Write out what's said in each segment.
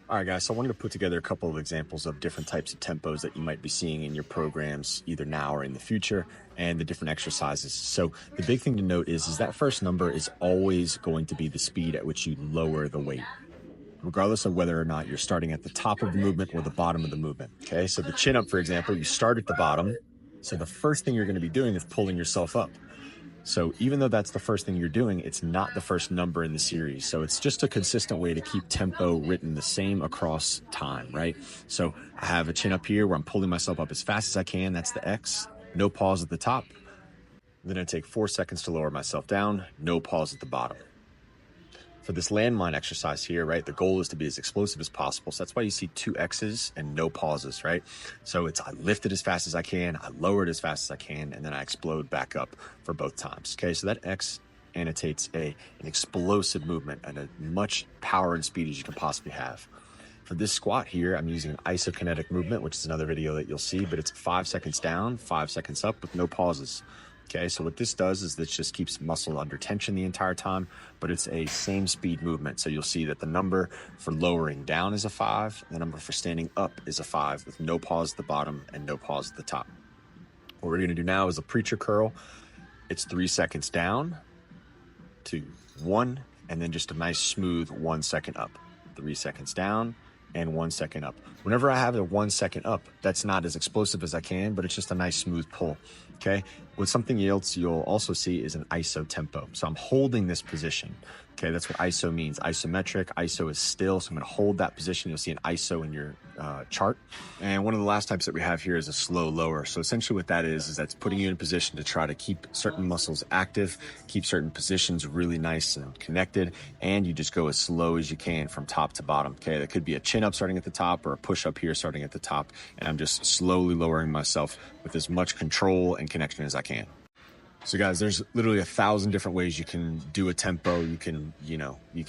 All right, guys, so I wanted to put together a couple of examples of different types of tempos that you might be seeing in your programs, either now or in the future, and the different exercises. So the big thing to note is that first number is always going to be the speed at which you lower the weight, regardless of whether or not you're starting at the top of the movement or the bottom of the movement. Okay, so the chin up, for example, you start at the bottom. So the first thing you're going to be doing is pulling yourself up. So even though that's the first thing you're doing, it's not the first number in the series. So it's just a consistent way to keep tempo written the same across time, right? So I have a chin up here where I'm pulling myself up as fast as I can. That's the X. No pause at the top. Then I take 4 seconds to lower myself down. No pause at the bottom. For this landmine exercise here, right, the goal is to be as explosive as possible. So that's why you see 2 X's and no pauses, right? So it's I lift it as fast as I can, I lower it as fast as I can, and then I explode back up for both times. Okay, so that X annotates an explosive movement and as much power and speed as you can possibly have. For this squat here, I'm using an isokinetic movement, which is another video that you'll see, but it's 5 seconds down, 5 seconds up with no pauses. Okay, so what this does is this just keeps muscle under tension the entire time, but it's a same speed movement. So you'll see that the number for lowering down is a 5, the number for standing up is a 5 with no pause at the bottom and no pause at the top. What we're gonna do now is a preacher curl. It's 3 seconds down, 2, 1, and then just a nice smooth 1 second up. 3 seconds down and 1 second up. Whenever I have a 1 second up, that's not as explosive as I can, but it's just a nice smooth pull. Okay, with something else you'll also see is an ISO tempo. So I'm holding this position. Okay, that's what ISO means. Isometric, ISO is still. So I'm gonna hold that position. You'll see an ISO in your chart. And one of the last types that we have here is a slow lower. So essentially what that is that's putting you in a position to try to keep certain muscles active, keep certain positions really nice and connected, and you just go as slow as you can from top to bottom. Okay, that could be a chin up starting at the top or a push up here starting at the top. And I'm just slowly lowering myself with as much control and connection as I can. So guys, there's literally 1,000 different ways you can do a tempo. You can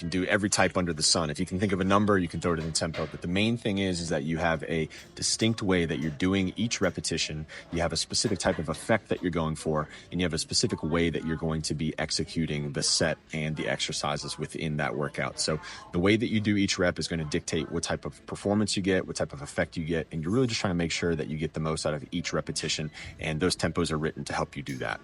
do every type under the sun. If you can think of a number, you can throw it in a tempo. But the main thing is that you have a distinct way that you're doing each repetition. You have a specific type of effect that you're going for, and you have a specific way that you're going to be executing the set and the exercises within that workout. So the way that you do each rep is going to dictate what type of performance you get, what type of effect you get, and you're really just trying to make sure that you get the most out of each repetition. And those tempos are written to help you do that.